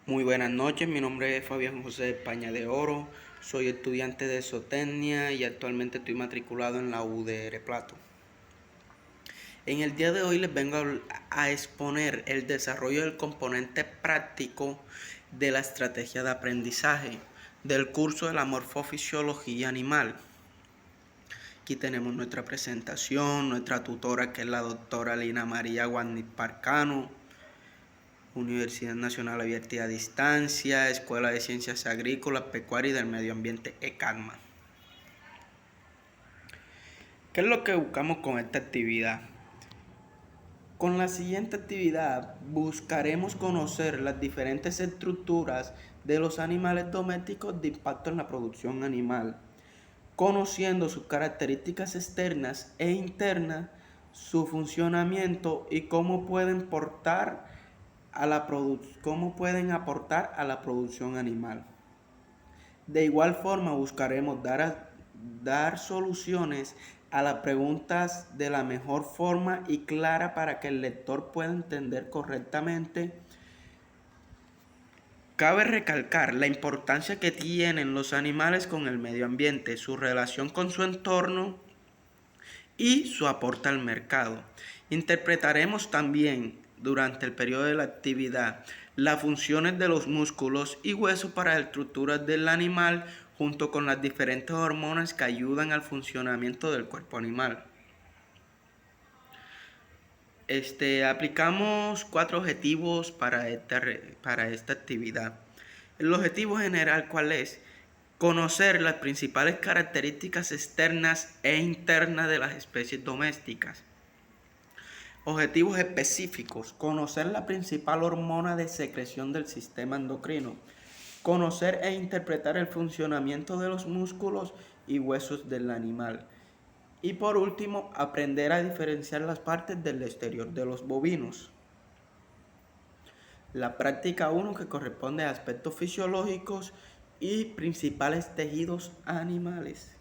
Muy buenas noches, mi nombre es Fabián José España de Oro, soy estudiante de zootecnia y actualmente estoy matriculado en la UDR Plato. En el día de hoy les vengo a exponer el desarrollo del componente práctico de la estrategia de aprendizaje del curso de la morfofisiología animal. Aquí tenemos nuestra presentación, nuestra tutora que es la doctora Lina María Guarniz Parcano, Universidad Nacional Abierta y a Distancia, Escuela de Ciencias Agrícolas, Pecuarias y del Medio Ambiente, ECADMA. ¿Qué es lo que buscamos con esta actividad? Con la siguiente actividad buscaremos conocer las diferentes estructuras de los animales domésticos de impacto en la producción animal, conociendo sus características externas e internas, su funcionamiento y cómo pueden aportar a la producción animal. De igual forma buscaremos dar soluciones a las preguntas de la mejor forma y clara para que el lector pueda entender correctamente. Cabe recalcar la importancia que tienen los animales con el medio ambiente, su relación con su entorno y su aporte al mercado. Interpretaremos también durante el periodo de la actividad las funciones de los músculos y huesos para las estructuras del animal junto con las diferentes hormonas que ayudan al funcionamiento del cuerpo animal. Aplicamos 4 objetivos para esta actividad. El objetivo general, ¿cuál es? Conocer las principales características externas e internas de las especies domésticas. Objetivos específicos: conocer la principal hormona de secreción del sistema endocrino, conocer e interpretar el funcionamiento de los músculos y huesos del animal. Y por último, aprender a diferenciar las partes del exterior de los bovinos. La práctica 1, que corresponde a aspectos fisiológicos y principales tejidos animales.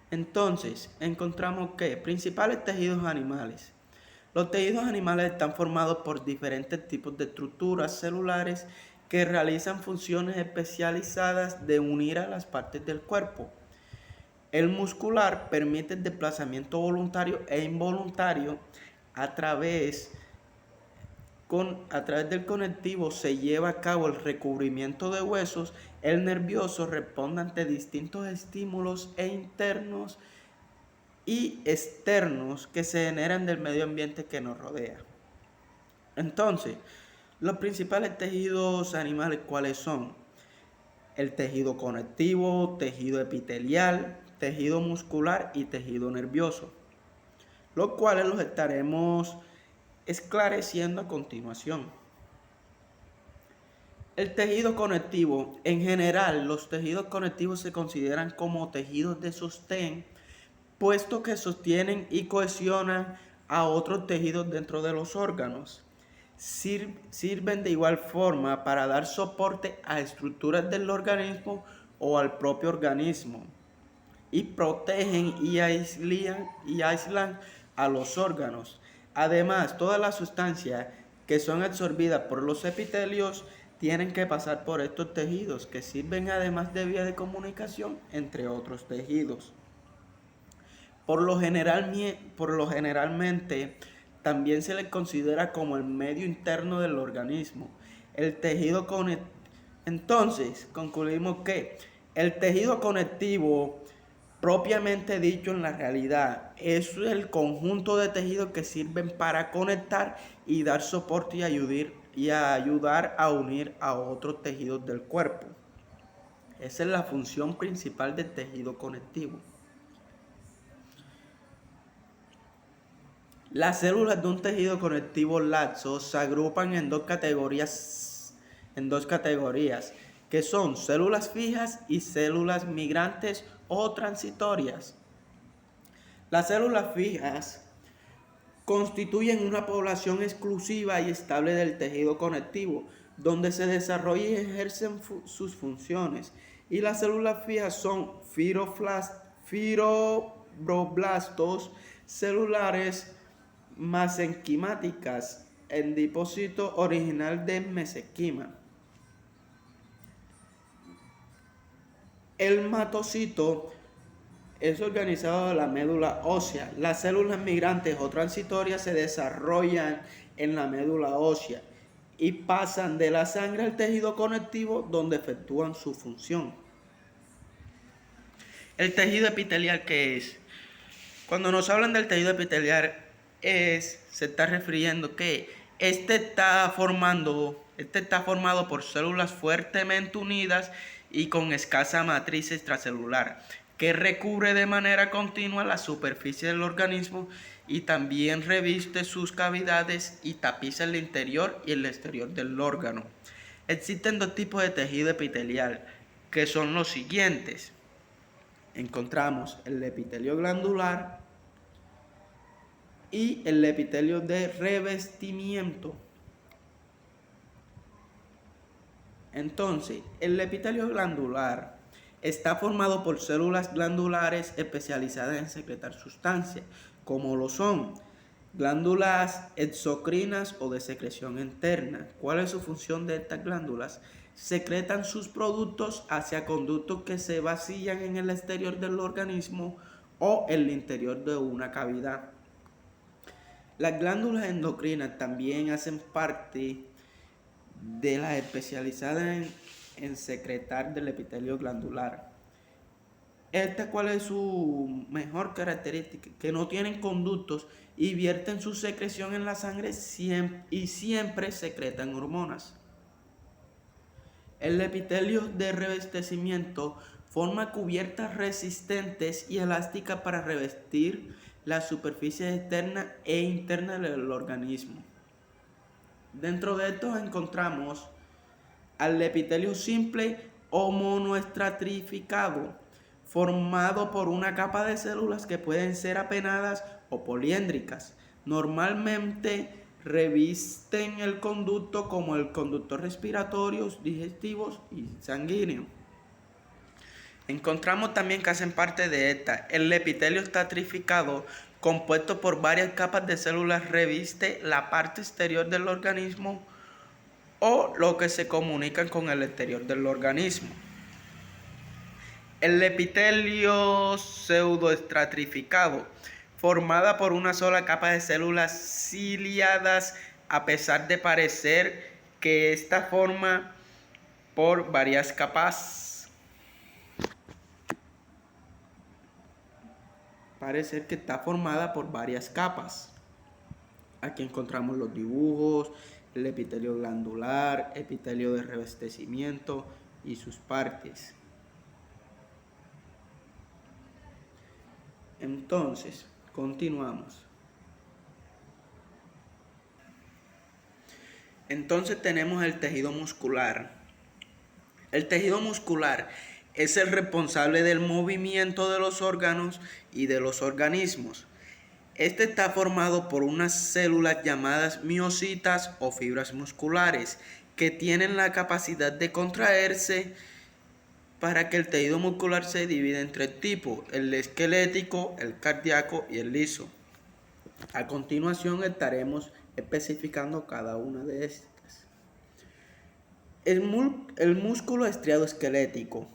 Entonces, encontramos que principales tejidos animales. Los tejidos animales están formados por diferentes tipos de estructuras celulares que realizan funciones especializadas de unir a las partes del cuerpo. El muscular permite el desplazamiento voluntario e involuntario a través del conectivo se lleva a cabo el recubrimiento de huesos. El nervioso responde ante distintos estímulos internos y externos que se generan del medio ambiente que nos rodea. Entonces, los principales tejidos animales, ¿cuáles son? El tejido conectivo, tejido epitelial, tejido muscular y tejido nervioso, los cuales los estaremos esclareciendo a continuación. El tejido conectivo, en general, los tejidos conectivos se consideran como tejidos de sostén, puesto que sostienen y cohesionan a otros tejidos dentro de los órganos. Sirven de igual forma para dar soporte a estructuras del organismo o al propio organismo, y protegen y aíslan a los órganos. Además, todas las sustancias que son absorbidas por los epitelios tienen que pasar por estos tejidos, que sirven además de vía de comunicación entre otros tejidos. Por lo generalmente también se le considera como el medio interno del organismo. Entonces, concluimos que el tejido conectivo, propiamente dicho, en la realidad es el conjunto de tejidos que sirven para conectar y dar soporte y ayudar a unir a otros tejidos del cuerpo. Esa es la función principal del tejido conectivo. Las células de un tejido conectivo laxo se agrupan en dos categorías, que son células fijas y células migrantes o transitorias. Las células fijas constituyen una población exclusiva y estable del tejido conectivo, donde se desarrollan y ejercen sus funciones. Y las células fijas son fibroblastos celulares mesenquimáticas el depósito original de mesenquima. El matocito es organizado en la médula ósea. Las células migrantes o transitorias se desarrollan en la médula ósea y pasan de la sangre al tejido conectivo donde efectúan su función. El tejido epitelial, ¿qué es? Cuando nos hablan del tejido epitelial, se está refiriendo que este está formado por células fuertemente unidas y con escasa matriz extracelular, que recubre de manera continua la superficie del organismo y también reviste sus cavidades y tapiza el interior y el exterior del órgano. Existen dos tipos de tejido epitelial, que son los siguientes. Encontramos el epitelio glandular y el epitelio de revestimiento. Entonces, el epitelio glandular está formado por células glandulares especializadas en secretar sustancias, como lo son glándulas exocrinas o de secreción interna. ¿Cuál es su función de estas glándulas? Secretan sus productos hacia conductos que se vacían en el exterior del organismo o en el interior de una cavidad. Las glándulas endocrinas también hacen parte de las especializadas en secretar del epitelio glandular. ¿Cuál es su mejor característica? Que no tienen conductos y vierten su secreción en la sangre y siempre secretan hormonas. El epitelio de revestimiento forma cubiertas resistentes y elásticas para revestir las superficies externas e internas del organismo. Dentro de estos encontramos al epitelio simple o monoestratificado, formado por una capa de células que pueden ser apenadas o poliéndricas. Normalmente revisten el conducto como el conducto respiratorios, digestivos y sanguíneo. Encontramos también que hacen parte de esta. El epitelio estratificado, compuesto por varias capas de células, reviste la parte exterior del organismo o lo que se comunican con el exterior del organismo. El epitelio pseudoestratificado, formada por una sola capa de células ciliadas, a pesar de parecer que esta forma por varias capas. Parece que está formada por varias capas. Aquí encontramos los dibujos, el epitelio glandular, epitelio de revestimiento y sus partes. Entonces, continuamos. Entonces tenemos el tejido muscular. El tejido muscular es el responsable del movimiento de los órganos y de los organismos. Este está formado por unas células llamadas miocitas o fibras musculares que tienen la capacidad de contraerse para que el tejido muscular se divida en tres tipos: el esquelético, el cardíaco y el liso. A continuación estaremos especificando cada una de estas. El músculo estriado esquelético.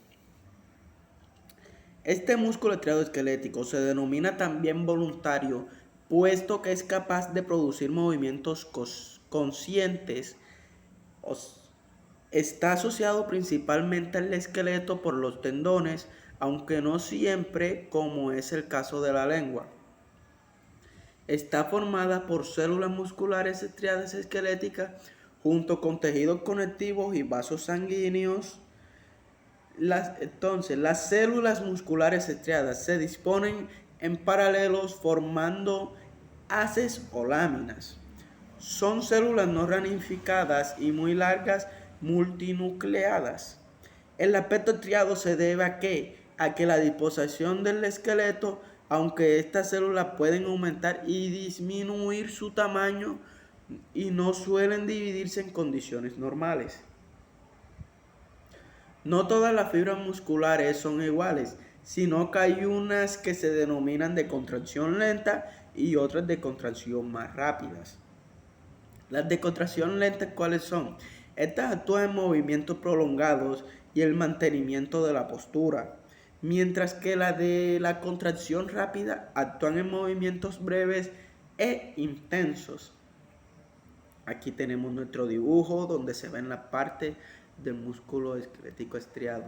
Este músculo estriado esquelético se denomina también voluntario, puesto que es capaz de producir movimientos conscientes. Está asociado principalmente al esqueleto por los tendones, aunque no siempre, como es el caso de la lengua. Está formada por células musculares estriadas esqueléticas junto con tejidos conectivos y vasos sanguíneos. Entonces, las células musculares estriadas se disponen en paralelos formando haces o láminas. Son células no ramificadas y muy largas, multinucleadas. El aspecto estriado se debe a que la disposición del esqueleto, aunque estas células pueden aumentar y disminuir su tamaño y no suelen dividirse en condiciones normales. No todas las fibras musculares son iguales, sino que hay unas que se denominan de contracción lenta y otras de contracción más rápidas. Las de contracción lenta, ¿cuáles son? Estas actúan en movimientos prolongados y el mantenimiento de la postura, mientras que la de la contracción rápida actúan en movimientos breves e intensos. Aquí tenemos nuestro dibujo donde se ven la parte del músculo esquelético estriado.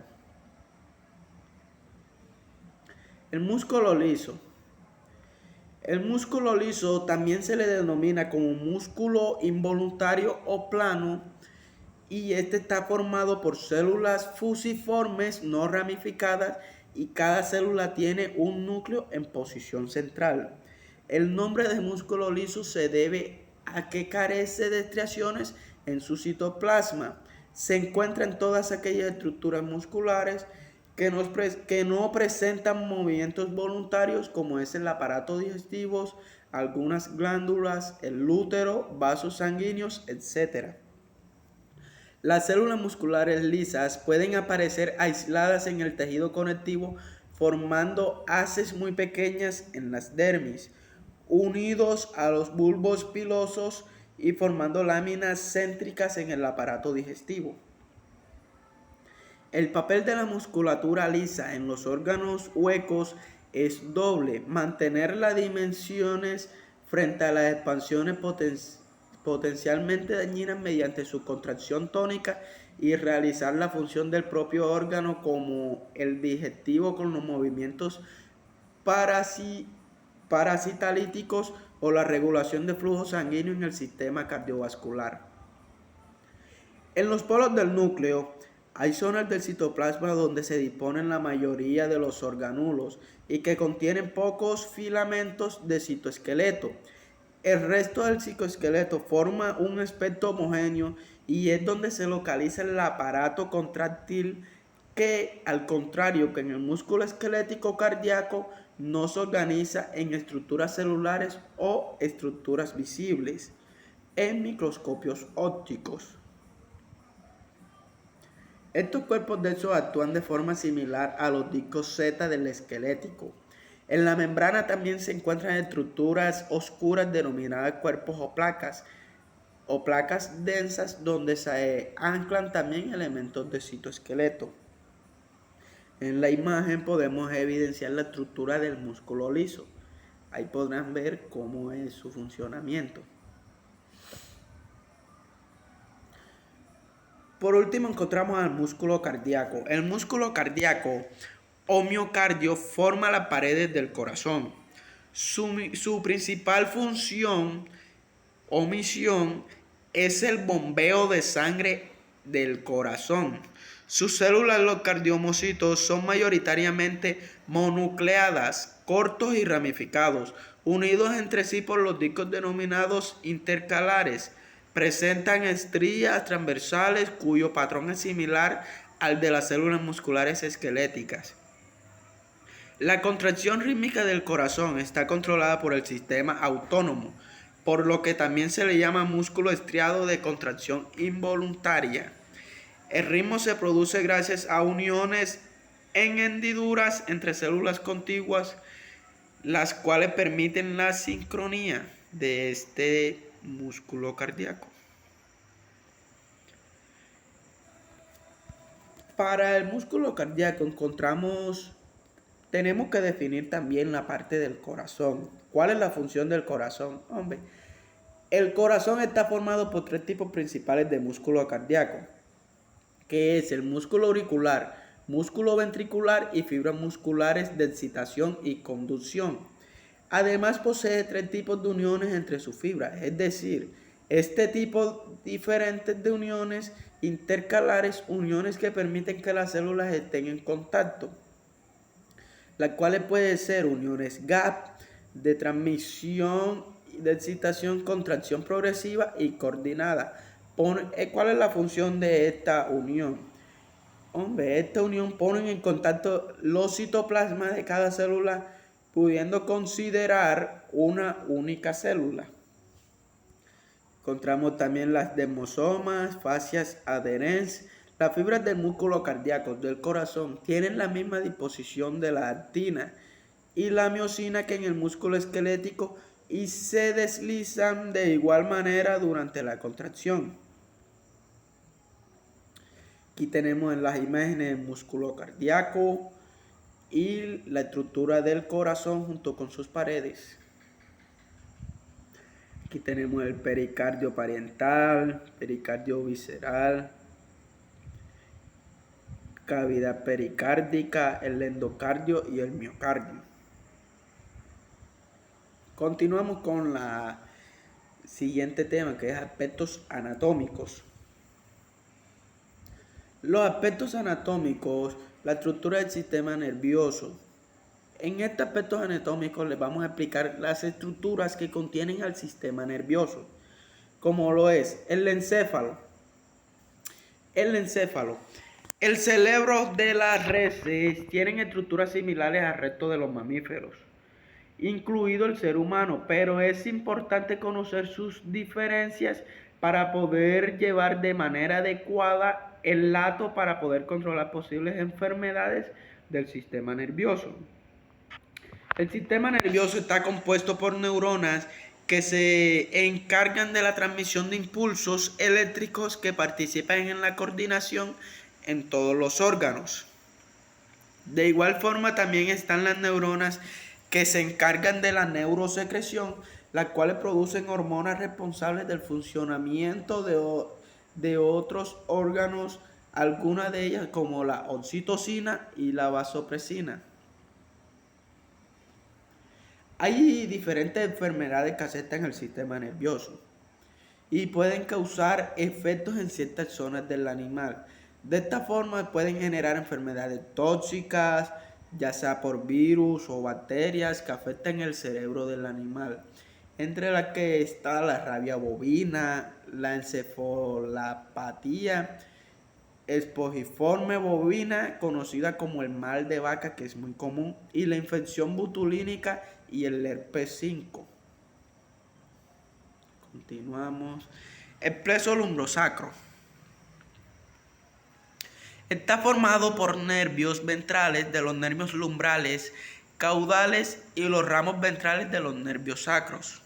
El músculo liso. El músculo liso también se le denomina como músculo involuntario o plano, y este está formado por células fusiformes no ramificadas y cada célula tiene un núcleo en posición central. El nombre de músculo liso se debe a que carece de estriaciones en su citoplasma. Se encuentra en todas aquellas estructuras musculares que no presentan movimientos voluntarios, como es el aparato digestivo, algunas glándulas, el útero, vasos sanguíneos, etc. Las células musculares lisas pueden aparecer aisladas en el tejido conectivo, formando haces muy pequeñas en las dermis, unidos a los bulbos pilosos y formando láminas céntricas en el aparato digestivo. El papel de la musculatura lisa en los órganos huecos es doble: mantener las dimensiones frente a las expansiones potencialmente dañinas mediante su contracción tónica, y realizar la función del propio órgano como el digestivo con los movimientos parasitalíticos o la regulación de flujo sanguíneo en el sistema cardiovascular. En los polos del núcleo hay zonas del citoplasma donde se disponen la mayoría de los organulos y que contienen pocos filamentos de citoesqueleto. El resto del citoesqueleto forma un espectro homogéneo y es donde se localiza el aparato contráctil, que, al contrario que en el músculo esquelético cardíaco, no se organiza en estructuras celulares o estructuras visibles en microscopios ópticos. Estos cuerpos densos actúan de forma similar a los discos Z del esquelético. En la membrana también se encuentran estructuras oscuras denominadas cuerpos o placas densas, donde se anclan también elementos de citoesqueleto. En la imagen podemos evidenciar la estructura del músculo liso. Ahí podrán ver cómo es su funcionamiento. Por último encontramos al músculo cardíaco. El músculo cardíaco o miocardio forma las paredes del corazón. Su principal función o misión es el bombeo de sangre del corazón. Sus células, los cardiomocitos, son mayoritariamente monucleadas, cortos y ramificados, unidos entre sí por los discos denominados intercalares. Presentan estrías transversales cuyo patrón es similar al de las células musculares esqueléticas. La contracción rítmica del corazón está controlada por el sistema autónomo, por lo que también se le llama músculo estriado de contracción involuntaria. El ritmo se produce gracias a uniones en hendiduras entre células contiguas, las cuales permiten la sincronía de este músculo cardíaco. Para el músculo cardíaco tenemos que definir también la parte del corazón. ¿Cuál es la función del corazón? Hombre, el corazón está formado por tres tipos principales de músculo cardíaco, que es el músculo auricular, músculo ventricular y fibras musculares de excitación y conducción. Además posee tres tipos de uniones entre sus fibras, es decir, este tipo diferentes de uniones intercalares, uniones que permiten que las células estén en contacto, las cuales pueden ser uniones gap, de transmisión, de excitación, contracción progresiva y coordinada. ¿Cuál es la función de esta unión? Hombre, esta unión pone en contacto los citoplasmas de cada célula, pudiendo considerar una única célula. Encontramos también las desmosomas, fascias adherens. Las fibras del músculo cardíaco del corazón tienen la misma disposición de la actina y la miosina que en el músculo esquelético, y se deslizan de igual manera durante la contracción. Aquí tenemos en las imágenes el músculo cardíaco y la estructura del corazón junto con sus paredes. Aquí tenemos el pericardio parietal, pericardio visceral, cavidad pericárdica, el endocardio y el miocardio. Continuamos con la siguiente tema, que es aspectos anatómicos. Los aspectos anatómicos, la estructura del sistema nervioso. En estos aspectos anatómicos les vamos a explicar las estructuras que contienen al sistema nervioso, como lo es el encéfalo. El cerebro de las reses tienen estructuras similares al resto de los mamíferos, incluido el ser humano, pero es importante conocer sus diferencias para poder llevar de manera adecuada el dato para poder controlar posibles enfermedades del sistema nervioso. El sistema nervioso está compuesto por neuronas que se encargan de la transmisión de impulsos eléctricos que participan en la coordinación en todos los órganos. De igual forma también están las neuronas que se encargan de la neurosecreción, las cuales producen hormonas responsables del funcionamiento de otros órganos, algunas de ellas como la oxitocina y la vasopresina. Hay diferentes enfermedades que afectan el sistema nervioso y pueden causar efectos en ciertas zonas del animal. De esta forma pueden generar enfermedades tóxicas, ya sea por virus o bacterias que afectan el cerebro del animal, entre las que está la rabia bovina, la encefalopatía espongiforme bovina, conocida como el mal de vaca, que es muy común, y la infección botulínica y el herpes 5. Continuamos. El plexo lumbrosacro está formado por nervios ventrales de los nervios lumbrales, caudales y los ramos ventrales de los nervios sacros,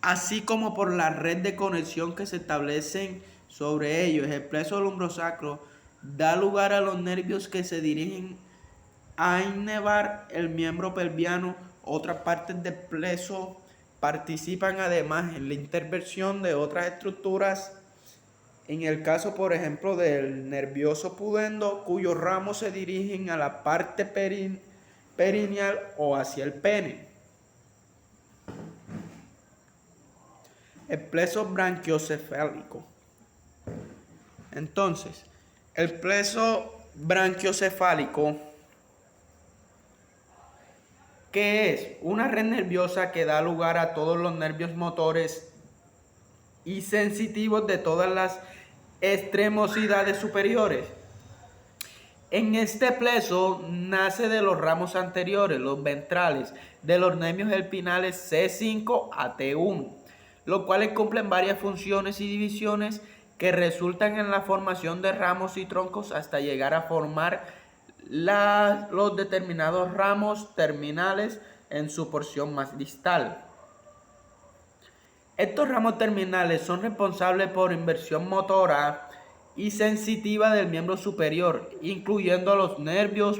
así como por la red de conexión que se establecen sobre ellos. El plexo lumbrosacro da lugar a los nervios que se dirigen a innervar el miembro pelviano. Otras partes del plexo participan además en la intervención de otras estructuras. En el caso, por ejemplo, del nervioso pudendo, cuyos ramos se dirigen a la parte perineal o hacia el pene. El plexo branquiocefálico. Entonces, el plexo branquiocefálico, ¿qué es? Una red nerviosa que da lugar a todos los nervios motores y sensitivos de todas las extremosidades superiores. En este plexo nace de los ramos anteriores, los ventrales, de los nervios espinales C5 a T1, los cuales cumplen varias funciones y divisiones que resultan en la formación de ramos y troncos hasta llegar a formar los determinados ramos terminales en su porción más distal. Estos ramos terminales son responsables por inversión motora y sensitiva del miembro superior, incluyendo los nervios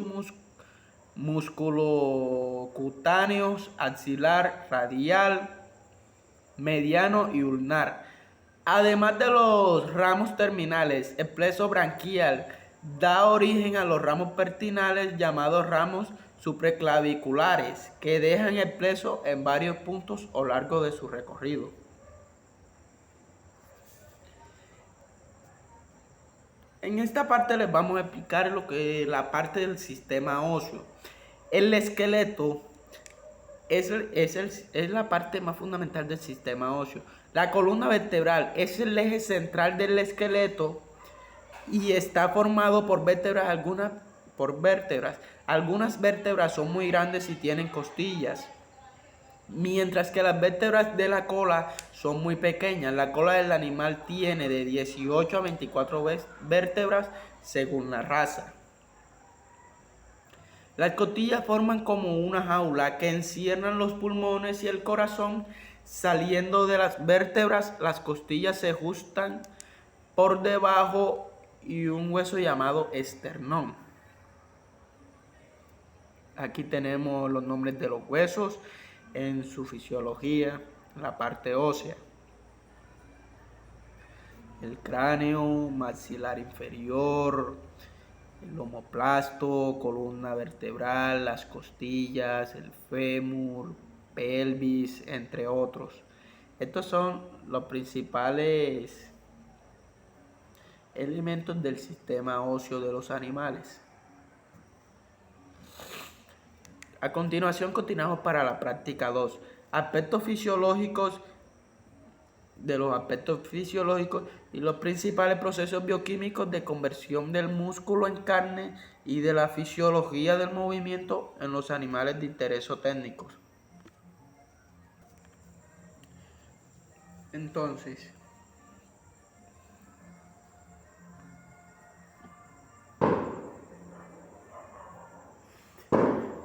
musculocutáneos, axilar, radial, mediano y ulnar. Además de los ramos terminales, el plexo branquial da origen a los ramos verticales llamados ramos supraclaviculares, que dejan el plexo en varios puntos a lo largo de su recorrido. En esta parte les vamos a explicar la parte del sistema óseo. El esqueleto es la parte más fundamental del sistema óseo. La columna vertebral es el eje central del esqueleto y está formado por vértebras. Algunas vértebras son muy grandes y tienen costillas, mientras que las vértebras de la cola son muy pequeñas. La cola del animal tiene de 18 a 24 vértebras según la raza. Las costillas forman como una jaula que encierran los pulmones y el corazón. Saliendo de las vértebras, las costillas se ajustan por debajo y un hueso llamado esternón. Aquí tenemos los nombres de los huesos en su fisiología, la parte ósea. El cráneo, maxilar inferior, el omoplasto, columna vertebral, las costillas, el fémur, pelvis, entre otros. Estos son los principales elementos del sistema óseo de los animales. A continuación continuamos para la práctica 2. Aspectos fisiológicos de los aspectos fisiológicos y los principales procesos bioquímicos de conversión del músculo en carne y de la fisiología del movimiento en los animales de interés o técnicos. Entonces,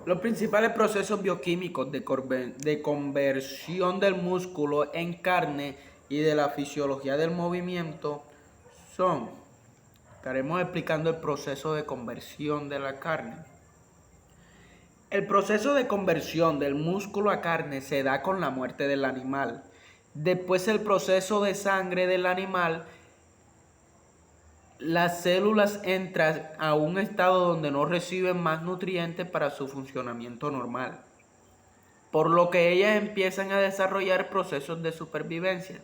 los principales procesos bioquímicos de conversión del músculo en carne y de la fisiología del movimiento son, estaremos explicando el proceso de conversión de la carne. El proceso de conversión del músculo a carne se da con la muerte del animal. Después el proceso de sangre del animal, las células entran a un estado donde no reciben más nutrientes para su funcionamiento normal, por lo que ellas empiezan a desarrollar procesos de supervivencia.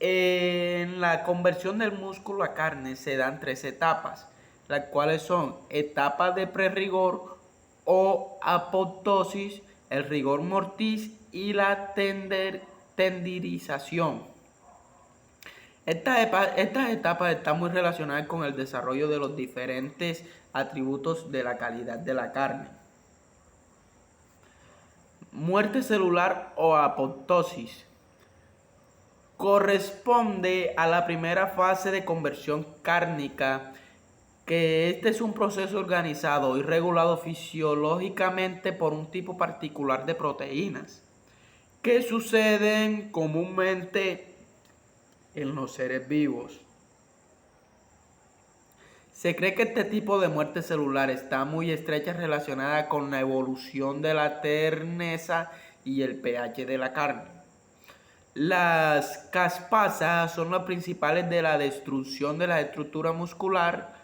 En la conversión del músculo a carne se dan 3 etapas, las cuales son etapas de prerrigor o apoptosis, el rigor mortis y la tendinización. Estas etapas están muy relacionadas con el desarrollo de los diferentes atributos de la calidad de la carne. Muerte celular o apoptosis corresponde a la primera fase de conversión cárnica, que este es un proceso organizado y regulado fisiológicamente por un tipo particular de proteínas que suceden comúnmente en los seres vivos. Se cree que este tipo de muerte celular está muy estrecha relacionada con la evolución de la terneza y el pH de la carne. Las caspasas son las principales de la destrucción de la estructura muscular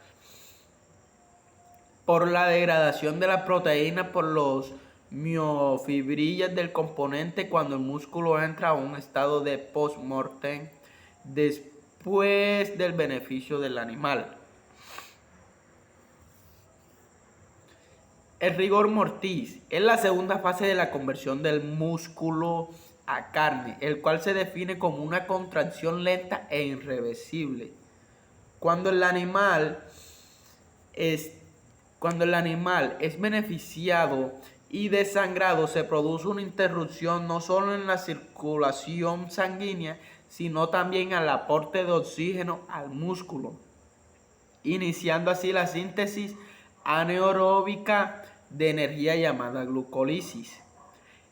por la degradación de la proteína por los miofibrillas del componente cuando el músculo entra a un estado de post-mortem después del beneficio del animal. El rigor mortis es la segunda fase de la conversión del músculo a carne, el cual se define como una contracción lenta e irreversible. Cuando el animal es beneficiado y desangrado, se produce una interrupción no solo en la circulación sanguínea, sino también al aporte de oxígeno al músculo, iniciando así la síntesis anaeróbica de energía llamada glucólisis.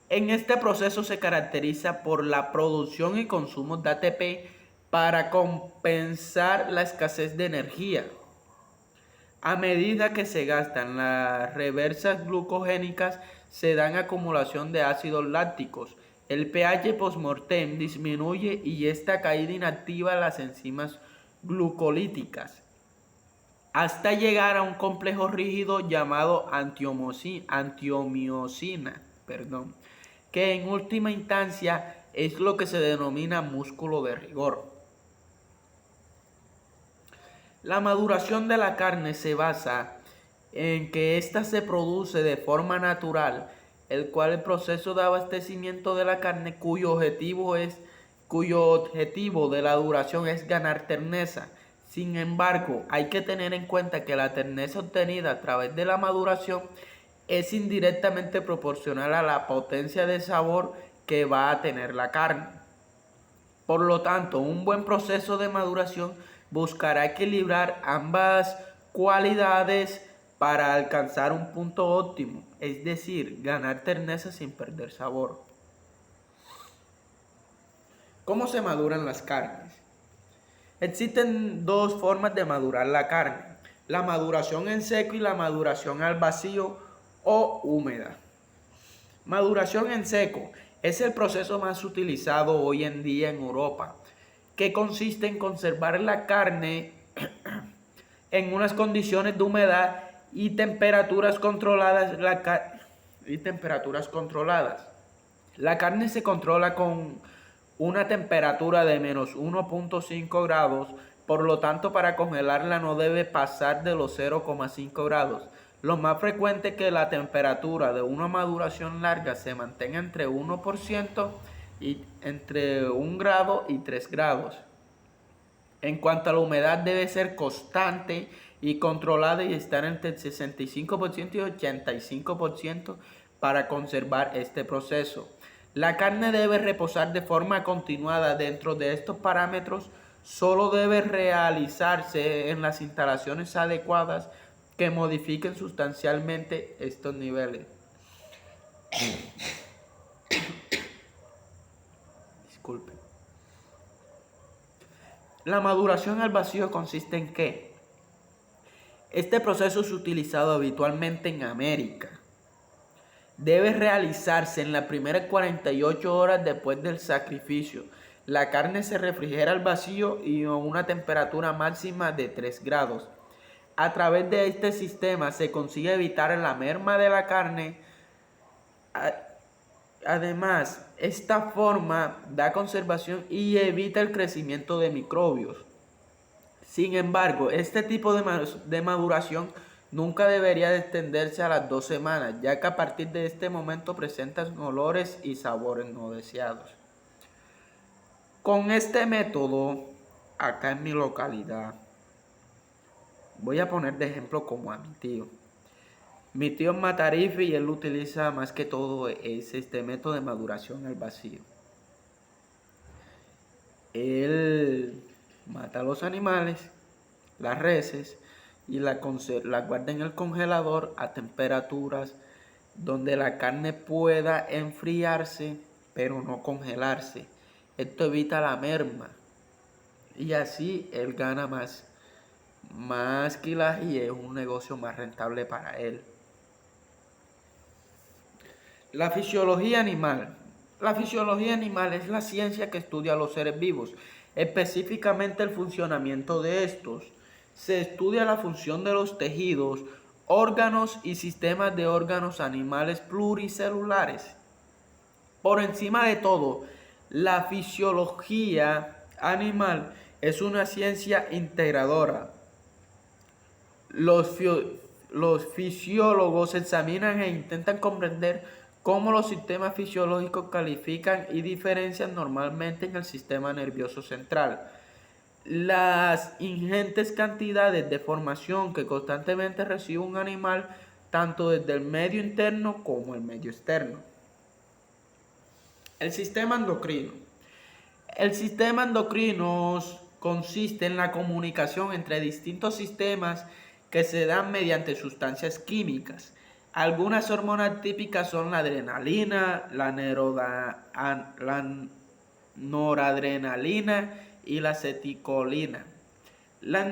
En este proceso se caracteriza por la producción y consumo de ATP para compensar la escasez de energía. A medida que se gastan las reversas glucogénicas, se dan acumulación de ácidos lácticos. El pH postmortem disminuye y esta caída inactiva las enzimas glucolíticas, hasta llegar a un complejo rígido llamado antiomiosina, que en última instancia es lo que se denomina músculo de rigor. La maduración de la carne se basa en que ésta se produce de forma natural, el cual el proceso de abastecimiento de la carne cuyo objetivo de la duración es ganar terneza. Sin embargo, hay que tener en cuenta que la terneza obtenida a través de la maduración es indirectamente proporcional a la potencia de sabor que va a tener la carne. Por lo tanto, un buen proceso de maduración buscará equilibrar ambas cualidades para alcanzar un punto óptimo, es decir, ganar terneza sin perder sabor. ¿Cómo se maduran las carnes? Existen dos formas de madurar la carne: la maduración en seco y la maduración al vacío o húmeda. Maduración en seco es el proceso más utilizado hoy en día en Europa, que consiste en conservar la carne en unas condiciones de humedad y temperaturas controladas. La carne se controla con una temperatura de menos 1.5 grados, por lo tanto para congelarla no debe pasar de los 0,5 grados. Lo más frecuente es que la temperatura de una maduración larga se mantenga entre 1% y entre 1 grado y 3 grados. En cuanto a la humedad, debe ser constante y controlada y estar entre el 65% y 85% para conservar este proceso. La carne debe reposar de forma continuada dentro de estos parámetros. Solo debe realizarse en las instalaciones adecuadas que modifiquen sustancialmente estos niveles. Disculpen. La maduración al vacío consiste en ¿qué? Este proceso es utilizado habitualmente en América. Debe realizarse en las primeras 48 horas después del sacrificio. La carne se refrigera al vacío y a una temperatura máxima de 3 grados. A través de este sistema se consigue evitar la merma de la carne. Además, esta forma da conservación y evita el crecimiento de microbios. Sin embargo, este tipo de maduración nunca debería extenderse a las 2 semanas, ya que a partir de este momento presentan olores y sabores no deseados. Con este método, acá en mi localidad, voy a poner de ejemplo como a mi tío. Mi tío es Matarife y él utiliza más que todo este método de maduración al vacío. Él mata a los animales, las reses, y la guarda en el congelador a temperaturas donde la carne pueda enfriarse, pero no congelarse. Esto evita la merma y así él gana más kilaje y es un negocio más rentable para él. La fisiología animal. La fisiología animal es la ciencia que estudia a los seres vivos, específicamente el funcionamiento de estos. Se estudia la función de los tejidos, órganos y sistemas de órganos animales pluricelulares. Por encima de todo, la fisiología animal es una ciencia integradora. Los fisiólogos examinan e intentan comprender cómo los sistemas fisiológicos califican y diferencian normalmente en el sistema nervioso central las ingentes cantidades de información que constantemente recibe un animal, tanto desde el medio interno como el medio externo. El sistema endocrino. El sistema endocrino consiste en la comunicación entre distintos sistemas que se dan mediante sustancias químicas. Algunas hormonas típicas son la adrenalina, la noradrenalina y la aceticolina. Las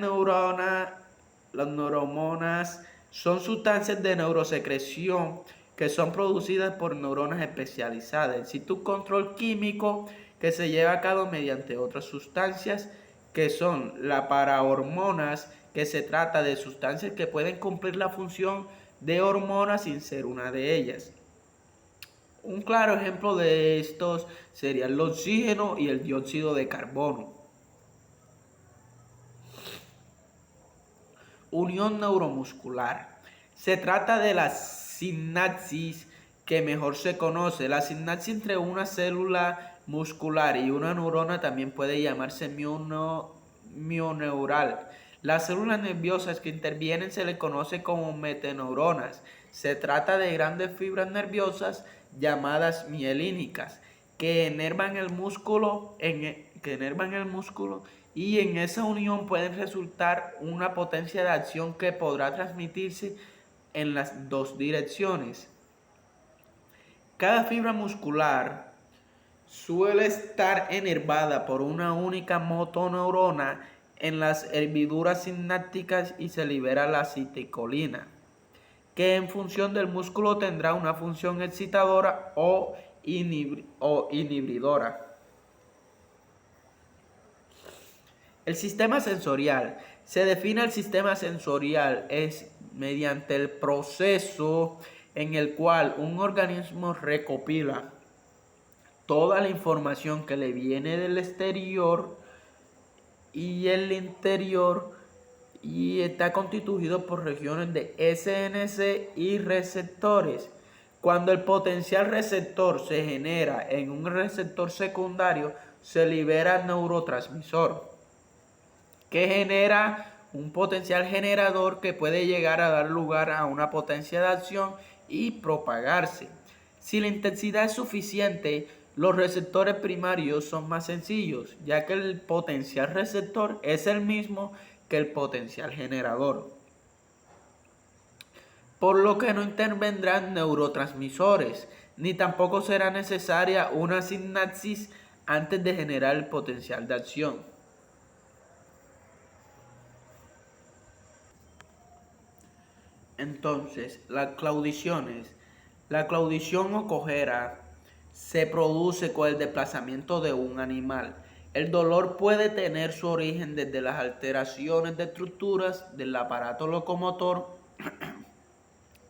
neuromonas son sustancias de neurosecreción que son producidas por neuronas especializadas. Existe un control químico que se lleva a cabo mediante otras sustancias que son las parahormonas, que se trata de sustancias que pueden cumplir la función de hormonas sin ser una de ellas. Un claro ejemplo de estos sería el oxígeno y el dióxido de carbono. Unión neuromuscular. Se trata de la sinapsis que mejor se conoce. La sinapsis entre una célula muscular y una neurona también puede llamarse mioneural. Las células nerviosas que intervienen se les conoce como metaneuronas. Se trata de grandes fibras nerviosas llamadas mielínicas que enervan el músculo y en esa unión pueden resultar una potencia de acción que podrá transmitirse en las dos direcciones. Cada fibra muscular suele estar enervada por una única motoneurona en las herviduras sinápticas y se libera la acetilcolina, que en función del músculo tendrá una función excitadora o inhibidora. El sistema sensorial. Se define el sistema sensorial es mediante el proceso en el cual un organismo recopila toda la información que le viene del exterior y el interior, y está constituido por regiones de SNC y receptores. Cuando el potencial receptor se genera en un receptor secundario, se libera neurotransmisor, que genera un potencial generador que puede llegar a dar lugar a una potencia de acción y propagarse. Si la intensidad es suficiente, los receptores primarios son más sencillos, ya que el potencial receptor es el mismo que el potencial generador, por lo que no intervendrán neurotransmisores, ni tampoco será necesaria una sinapsis antes de generar el potencial de acción. Entonces, las claudiciones. La claudición o cojera se produce con el desplazamiento de un animal. El dolor puede tener su origen desde las alteraciones de estructuras del aparato locomotor,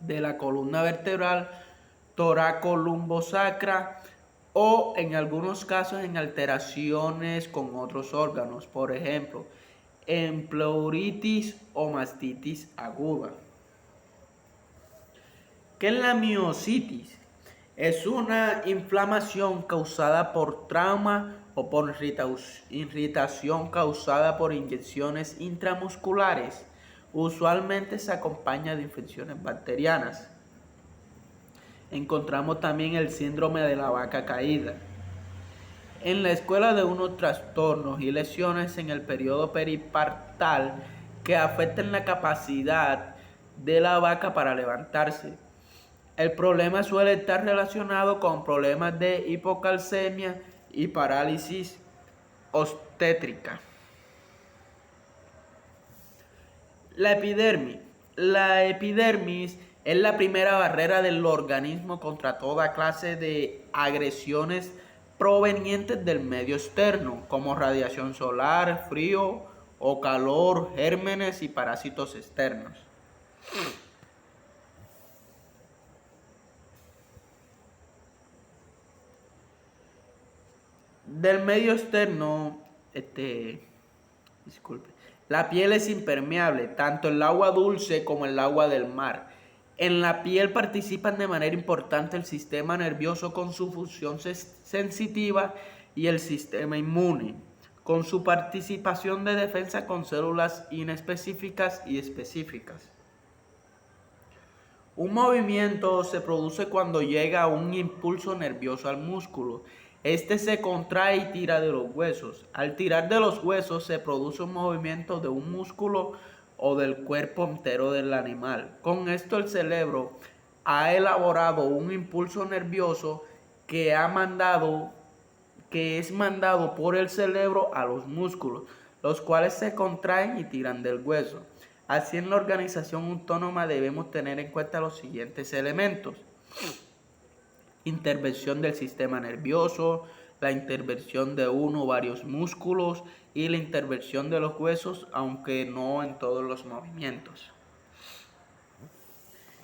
de la columna vertebral, toraco-lumbosacra, o en algunos casos en alteraciones con otros órganos, por ejemplo, en pleuritis o mastitis aguda. ¿Qué es la miositis? Es una inflamación causada por trauma o por irritación causada por inyecciones intramusculares. Usualmente se acompaña de infecciones bacterianas. Encontramos también el síndrome de la vaca caída. En la escuela de unos trastornos y lesiones en el periodo peripartal que afectan la capacidad de la vaca para levantarse. El problema suele estar relacionado con problemas de hipocalcemia y parálisis obstétrica. La epidermis. La epidermis es la primera barrera del organismo contra toda clase de agresiones provenientes del medio externo, como radiación solar, frío o calor, gérmenes y parásitos externos. Del medio externo, disculpe, la piel es impermeable, tanto el agua dulce como el agua del mar. En la piel participan de manera importante el sistema nervioso con su función sensitiva y el sistema inmune, con su participación de defensa con células inespecíficas y específicas. Un movimiento se produce cuando llega un impulso nervioso al músculo. Este se contrae y tira de los huesos. Al tirar de los huesos se produce un movimiento de un músculo o del cuerpo entero del animal. Con esto el cerebro ha elaborado un impulso nervioso que es mandado por el cerebro a los músculos, los cuales se contraen y tiran del hueso. Así, en la organización autónoma debemos tener en cuenta los siguientes elementos: intervención del sistema nervioso, la intervención de uno o varios músculos y la intervención de los huesos, aunque no en todos los movimientos.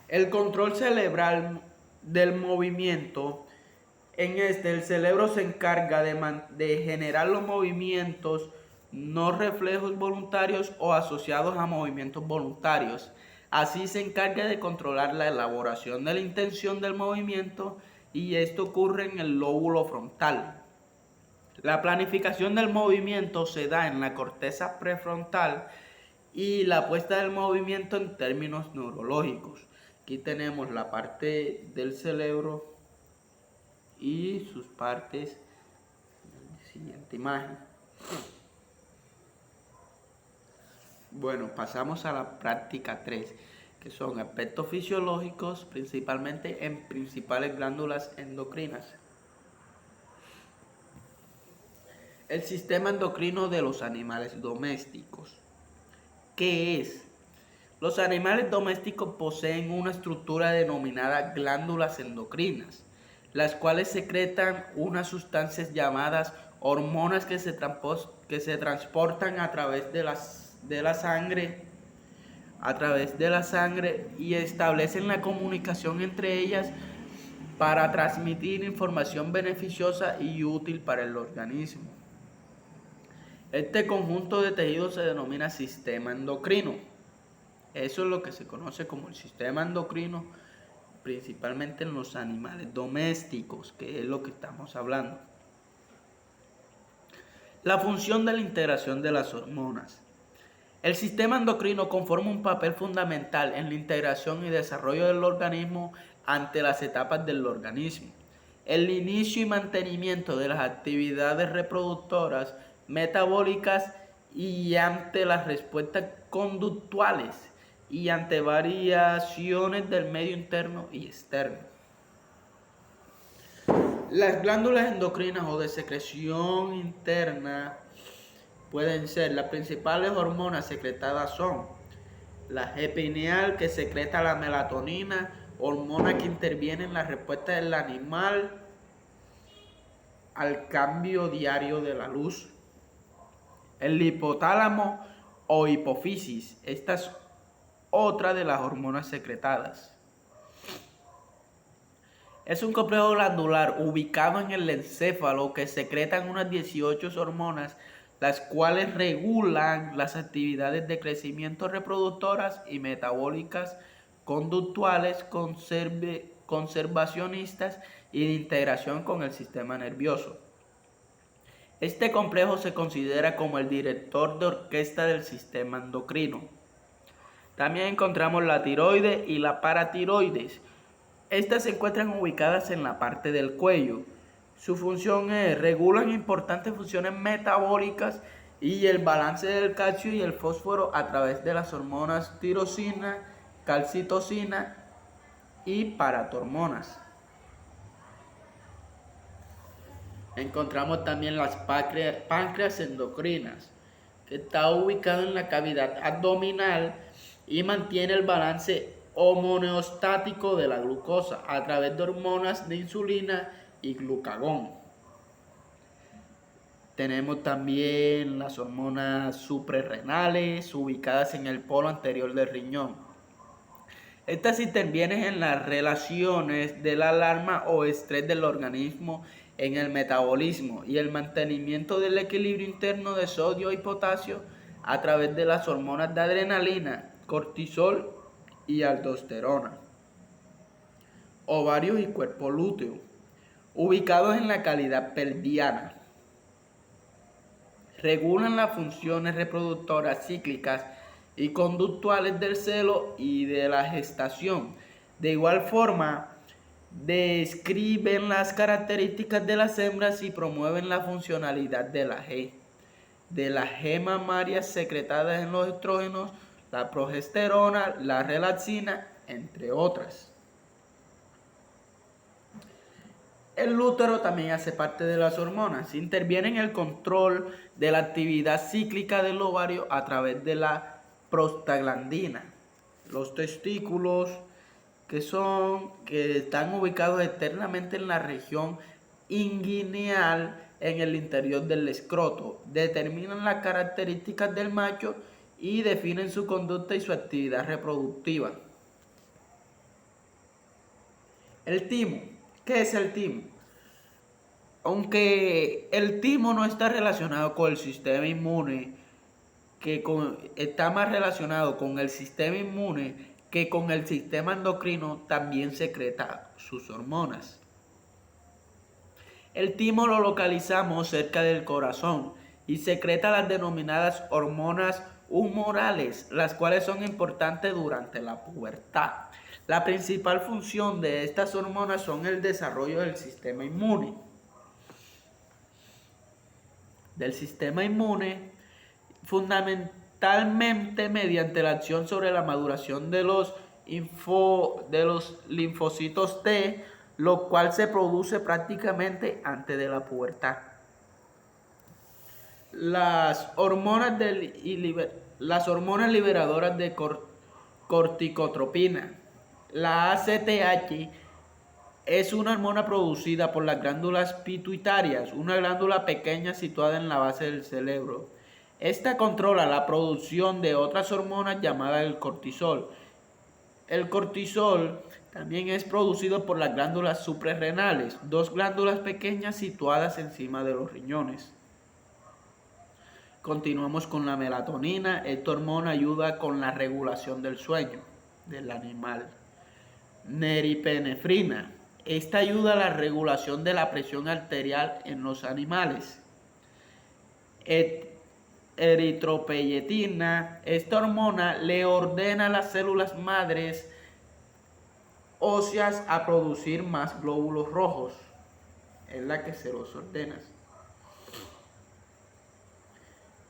El control cerebral del movimiento. En el cerebro se encarga de generar los movimientos no reflejos voluntarios o asociados a movimientos voluntarios. Así se encarga de controlar la elaboración de la intención del movimiento, y esto ocurre en el lóbulo frontal. La planificación del movimiento se da en la corteza prefrontal y la puesta del movimiento en términos neurológicos. Aquí tenemos la parte del cerebro y sus partes en la siguiente imagen. Bueno, pasamos a la práctica 3, que son aspectos fisiológicos, principalmente en principales glándulas endocrinas. El sistema endocrino de los animales domésticos. ¿Qué es? Los animales domésticos poseen una estructura denominada glándulas endocrinas, las cuales secretan unas sustancias llamadas hormonas que se transportan a través de la sangre y establecen la comunicación entre ellas para transmitir información beneficiosa y útil para el organismo. Este conjunto de tejidos se denomina sistema endocrino. Eso es lo que se conoce como el sistema endocrino, principalmente en los animales domésticos, que es lo que estamos hablando. La función de la integración de las hormonas. El sistema endocrino conforma un papel fundamental en la integración y desarrollo del organismo ante las etapas del organismo, el inicio y mantenimiento de las actividades reproductoras, metabólicas y ante las respuestas conductuales y ante variaciones del medio interno y externo. Las glándulas endocrinas o de secreción interna pueden ser, las principales hormonas secretadas son la G pineal, que secreta la melatonina, hormona que interviene en la respuesta del animal al cambio diario de la luz. El hipotálamo o hipofisis, esta es otra de las hormonas secretadas. Es un complejo glandular ubicado en el encéfalo que secretan unas 18 hormonas, las cuales regulan las actividades de crecimiento reproductoras y metabólicas, conductuales, conservacionistas y de integración con el sistema nervioso. Este complejo se considera como el director de orquesta del sistema endocrino. También encontramos la tiroides y la paratiroides. Estas se encuentran ubicadas en la parte del cuello. Su función es regular importantes funciones metabólicas y el balance del calcio y el fósforo a través de las hormonas tirosina, calcitocina y paratormonas. Encontramos también las páncreas endocrinas, que está ubicado en la cavidad abdominal y mantiene el balance homeostático de la glucosa a través de hormonas de insulina y glucagón. Tenemos también las hormonas suprarrenales ubicadas en el polo anterior del riñón. Estas intervienen en las relaciones de la alarma o estrés del organismo, en el metabolismo y el mantenimiento del equilibrio interno de sodio y potasio a través de las hormonas de adrenalina, cortisol y aldosterona. Ovarios y cuerpo lúteo, ubicados en la cavidad pelviana. Regulan las funciones reproductoras cíclicas y conductuales del celo y de la gestación. De igual forma, describen las características de las hembras y promueven la funcionalidad de la G mamaria secretadas en los estrógenos, la progesterona, la relaxina, entre otras. El útero también hace parte de las hormonas. Interviene en el control de la actividad cíclica del ovario a través de la prostaglandina. Los testículos, que están ubicados externamente en la región inguinal en el interior del escroto, determinan las características del macho y definen su conducta y su actividad reproductiva. El timo. ¿Qué es el timo? Aunque el timo no está relacionado con el sistema inmune, está más relacionado con el sistema inmune que con el sistema endocrino, también secreta sus hormonas. El timo lo localizamos cerca del corazón y secreta las denominadas hormonas humorales, las cuales son importantes durante la pubertad. La principal función de estas hormonas son el desarrollo del sistema inmune. Fundamentalmente mediante la acción sobre la maduración de los de los linfocitos T, lo cual se produce prácticamente antes de la pubertad. Las hormonas liberadoras de corticotropina. La ACTH es una hormona producida por las glándulas pituitarias, una glándula pequeña situada en la base del cerebro. Esta controla la producción de otras hormonas llamadas el cortisol. El cortisol también es producido por las glándulas suprarrenales, dos glándulas pequeñas situadas encima de los riñones. Continuamos con la melatonina. Esta hormona ayuda con la regulación del sueño del animal. Norepinefrina. Esta ayuda a la regulación de la presión arterial en los animales. Eritropoyetina. Esta hormona le ordena a las células madres óseas a producir más glóbulos rojos. Es la que se los ordena.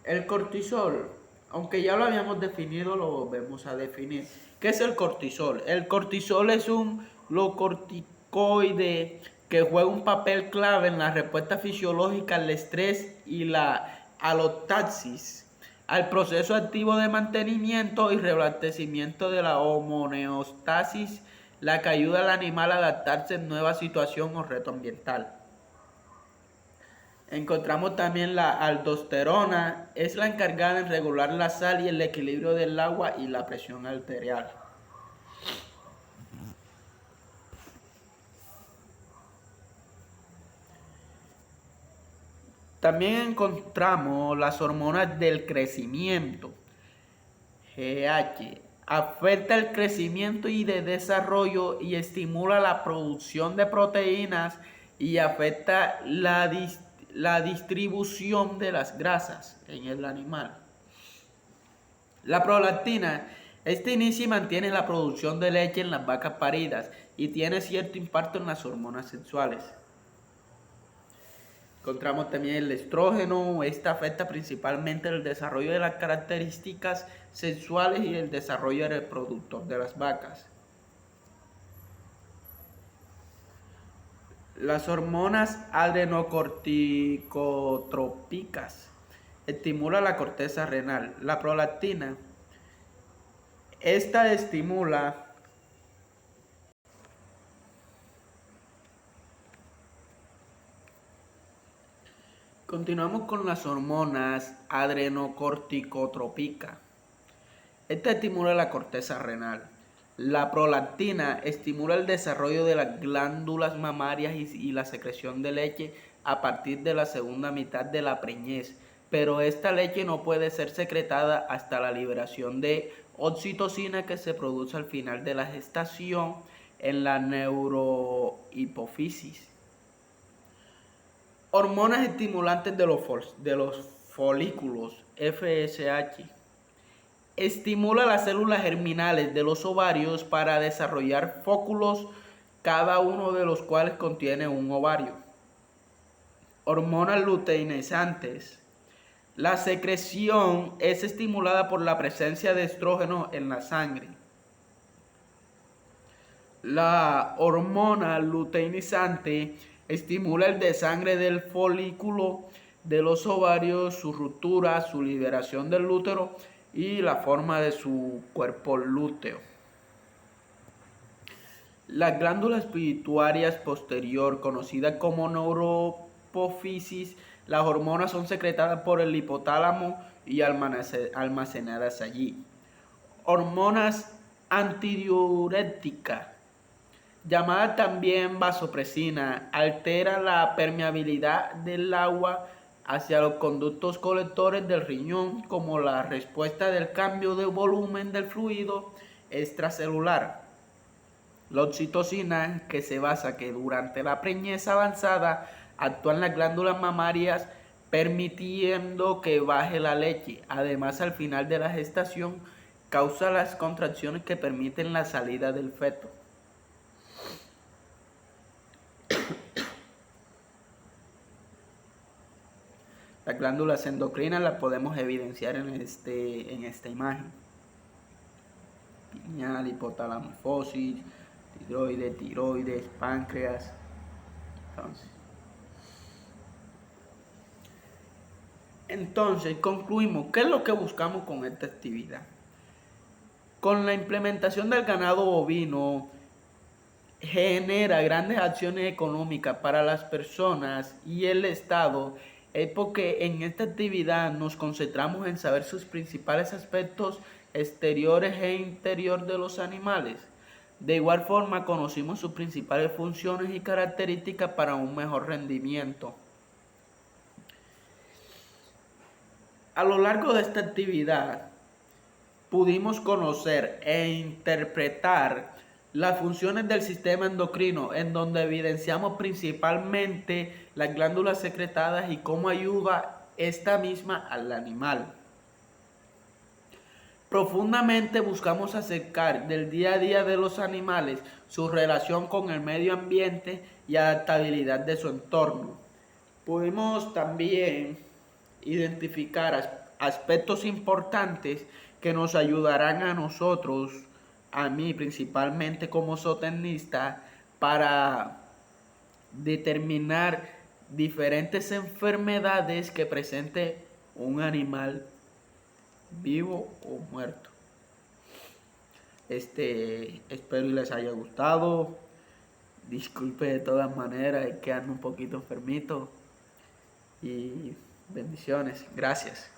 El cortisol, aunque ya lo habíamos definido, lo volvemos a definir. ¿Qué es el cortisol? El cortisol es un glucocorticoide que juega un papel clave en la respuesta fisiológica al estrés y la alotaxis, al proceso activo de mantenimiento y restablecimiento de la homeostasis, la que ayuda al animal a adaptarse en nueva situación o reto ambiental. Encontramos también la aldosterona, es la encargada de regular la sal y el equilibrio del agua y la presión arterial. También encontramos las hormonas del crecimiento, GH. Afecta el crecimiento y de desarrollo y estimula la producción de proteínas y afecta la distribución de las grasas en el animal. La prolactina. Este inicia y mantiene la producción de leche en las vacas paridas y tiene cierto impacto en las hormonas sexuales. Encontramos también el estrógeno. Este afecta principalmente el desarrollo de las características sexuales y el desarrollo reproductor de las vacas. Las hormonas adrenocorticotrópicas estimula la corteza renal. La prolactina, esta estimula Continuamos con las hormonas adrenocorticotrópicas. Esta estimula la corteza renal. La prolactina estimula el desarrollo de las glándulas mamarias y la secreción de leche a partir de la segunda mitad de la preñez, pero esta leche no puede ser secretada hasta la liberación de oxitocina que se produce al final de la gestación en la neurohipófisis. Hormonas estimulantes de los folículos, FSH. Estimula las células germinales de los ovarios para desarrollar fóculos, cada uno de los cuales contiene un ovario. Hormonas luteinizantes. La secreción es estimulada por la presencia de estrógeno en la sangre. La hormona luteinizante estimula el desangre del folículo de los ovarios, su ruptura, su liberación del útero y la forma de su cuerpo lúteo. Las glándulas pituitarias posterior, conocidas como neurohipófisis, las hormonas son secretadas por el hipotálamo y almacenadas allí. Hormonas antidiuréticas, llamada también vasopresina, altera la permeabilidad del agua hacia los conductos colectores del riñón como la respuesta del cambio de volumen del fluido extracelular. La oxitocina, que se basa que durante la preñez avanzada actúa en las glándulas mamarias permitiendo que baje la leche. Además, al final de la gestación causa las contracciones que permiten la salida del feto. Las glándulas endocrinas las podemos evidenciar en esta imagen. pineal, hipotálamo, hipófisis, tiroides, páncreas. Entonces, concluimos, ¿qué es lo que buscamos con esta actividad? Con la implementación del ganado bovino, genera grandes acciones económicas para las personas y el Estado, es porque en esta actividad nos concentramos en saber sus principales aspectos exteriores e interiores de los animales. De igual forma, conocimos sus principales funciones y características para un mejor rendimiento. A lo largo de esta actividad, pudimos conocer e interpretar las funciones del sistema endocrino, en donde evidenciamos principalmente las glándulas secretadas y cómo ayuda esta misma al animal. Profundamente buscamos acercar del día a día de los animales su relación con el medio ambiente y adaptabilidad de su entorno. Pudimos también identificar aspectos importantes que nos ayudarán a nosotros, a mí principalmente como zootecnista, para determinar diferentes enfermedades que presente un animal vivo o muerto. Espero y les haya gustado. Disculpe de todas maneras, es que ando un poquito enfermito. Y bendiciones. Gracias.